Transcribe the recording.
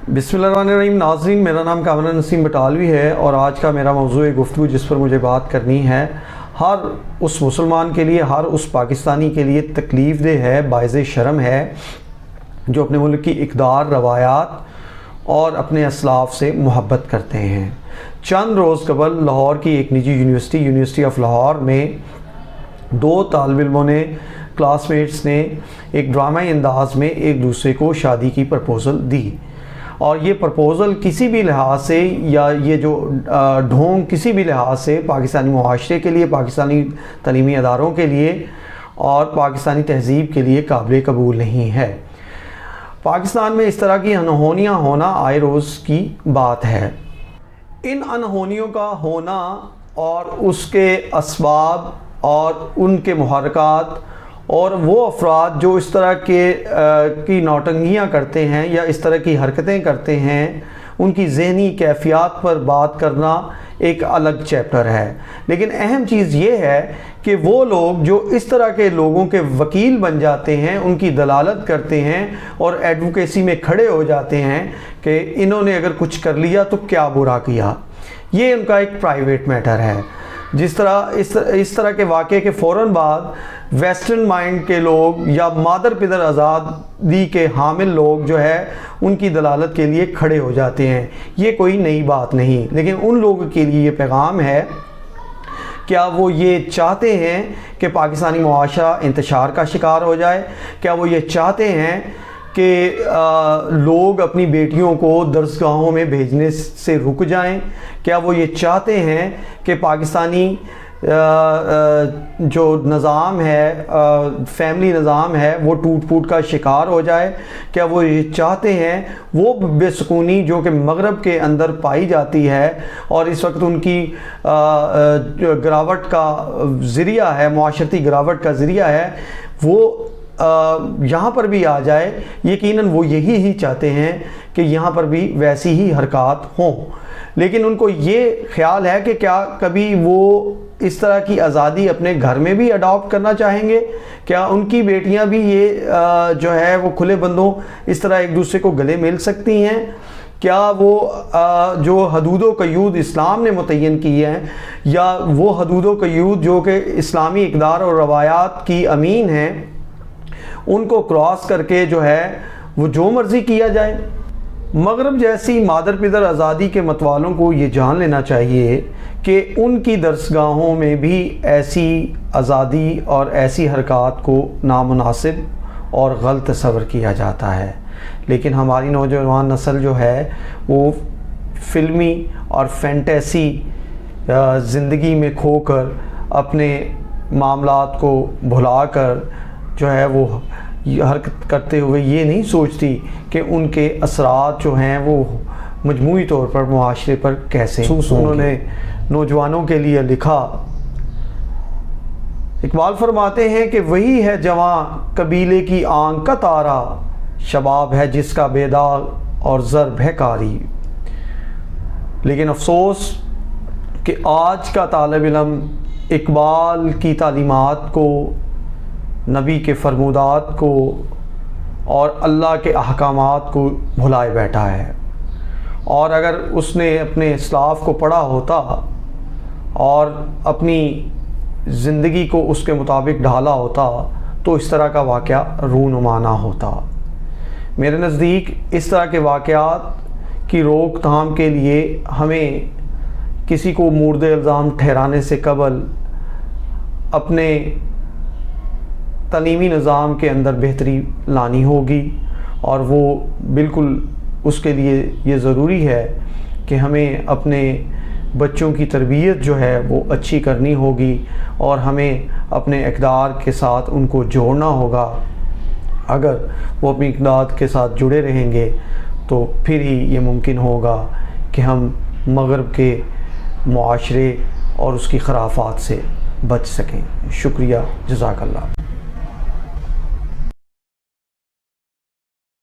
बिस्मिल्लाहिर्रहमानिर्रहीम। नाज़रीन, मेरा नाम कामरान नसीम बटालवी है और आज का मेरा मौज़ूअ गुफ्तगू जिस पर मुझे बात करनी है, हर उस मुसलमान के लिए, हर उस पाकिस्तानी के लिए तकलीफ़ देह है, बाइज़ शर्म है जो अपने मुल्क की इक़दार, रवायात और अपने असलाफ़ से मोहब्बत करते हैं। चंद रोज़ कबल लाहौर की एक निजी यूनिवर्सिटी ऑफ़ लाहौर में दो तालिब इल्मों ने, क्लासमेट्स ने एक ड्रामाई अंदाज़ में एक दूसरे को शादी की प्रपोज़ल दी और ये प्रपोज़ल किसी भी लिहाज से, या ये जो ढोंग किसी भी लिहाज से पाकिस्तानी मुआशरे के लिए, पाकिस्तानी तलीमी अदारों के लिए और पाकिस्तानी तहज़ीब के लिए काबिल कबूल नहीं है। पाकिस्तान में इस तरह की अनहोनियाँ होना आए रोज़ की बात है। इन अनहोनियों का होना और उसके असबाब और उनके मुहर्रकात और वो अफराद जो इस तरह की नौटंगियाँ करते हैं या इस तरह की हरकतें करते हैं, उनकी ज़हनी कैफियत पर बात करना एक अलग चैप्टर है। लेकिन अहम चीज़ ये है कि वो लोग जो इस तरह के लोगों के वकील बन जाते हैं, उनकी दलालत करते हैं और एडवोकेसी में खड़े हो जाते हैं कि इन्होंने अगर कुछ कर लिया तो क्या बुरा किया, ये उनका एक प्राइवेट मैटर है। जिस तरह इस तरह के वाक़े के फ़ौरन बाद वेस्टर्न माइंड के लोग या मादर पिदर आज़ादी के हामिल लोग जो है उनकी दलालत के लिए खड़े हो जाते हैं। ये कोई नई बात नहीं, लेकिन उन लोगों के लिए ये पैगाम है, क्या वो ये चाहते हैं कि पाकिस्तानी मुआशरा इंतशार का शिकार हो जाए? क्या वो ये चाहते हैं कि लोग अपनी बेटियों को दरसगाहों में भेजने से रुक जाएं? क्या वो ये चाहते हैं कि पाकिस्तानी जो निज़ाम है, फैमिली निज़ाम है, वो टूट फूट का शिकार हो जाए? क्या वो ये चाहते हैं वो बेसुकूनी जो कि मगरब के अंदर पाई जाती है और इस वक्त उनकी गिरावट का ज़रिया है, मुआशरती गिरावट का ज़रिया है, वो यहाँ पर भी आ जाए? यकीनन वो यही ही चाहते हैं कि यहाँ पर भी वैसी ही हरकत हों। लेकिन उनको ये ख्याल है कि क्या कभी वो इस तरह की आज़ादी अपने घर में भी अडॉप्ट करना चाहेंगे? क्या उनकी बेटियां भी ये जो है वो खुले बंदों इस तरह एक दूसरे को गले मिल सकती हैं? क्या वो जो हदूदो क़यूद इस्लाम ने मुतय्यन की हैं, या वो हदूदो क़यूद जो कि इस्लामी इक़दार और रवायात की अमीन हैं, उनको क्रॉस करके जो है वो जो मर्ज़ी किया जाए? मगरब जैसी मादर पिदर आज़ादी के मतवालों को ये जान लेना चाहिए कि उनकी दरसगाहों में भी ऐसी आज़ादी और ऐसी हरकत को नामुनासिब और गलत तस्वर किया जाता है। लेकिन हमारी नौजवान नस्ल जो है वो फ़िल्मी और फैंटेसी ज़िंदगी में खोकर अपने मामलात को भुलाकर जो है वो हरकत करते हुए ये नहीं सोचती कि उनके असरात जो हैं वो मजमूई तौर पर मुआशरे पर कैसे। उन्होंने नौजवानों के लिए लिखा, इकबाल फरमाते हैं कि वही है जवां कबीले की आंख का तारा, शबाब है जिसका बेदाग और ज़र्ब है कारी। लेकिन अफसोस कि आज का तालिब इल्म इकबाल की तालीमात को, नबी के फरमूदात को और अल्लाह के अहकामात को भुलाए बैठा है। और अगर उसने अपने इस्लाफ को पढ़ा होता और अपनी ज़िंदगी को उसके मुताबिक ढाला होता तो इस तरह का वाक़या रूनुमा ना होता। मेरे नज़दीक इस तरह के वाक़यात की रोकथाम के लिए हमें किसी को मुर्द इल्ज़ाम ठहराने से कबल अपने तलीमी निज़ाम के अंदर बेहतरी लानी होगी, और वो बिल्कुल उसके लिए ये ज़रूरी है कि हमें अपने बच्चों की तरबियत जो है वो अच्छी करनी होगी और हमें अपने इक़दार के साथ उनको जोड़ना होगा। अगर वो अपनी इक़दार के साथ जुड़े रहेंगे तो फिर ही ये मुमकिन होगा कि हम मगरब के मुआशरे और उसकी खराफात से बच सकें। शुक्रिया, जज़ाकल्लाह।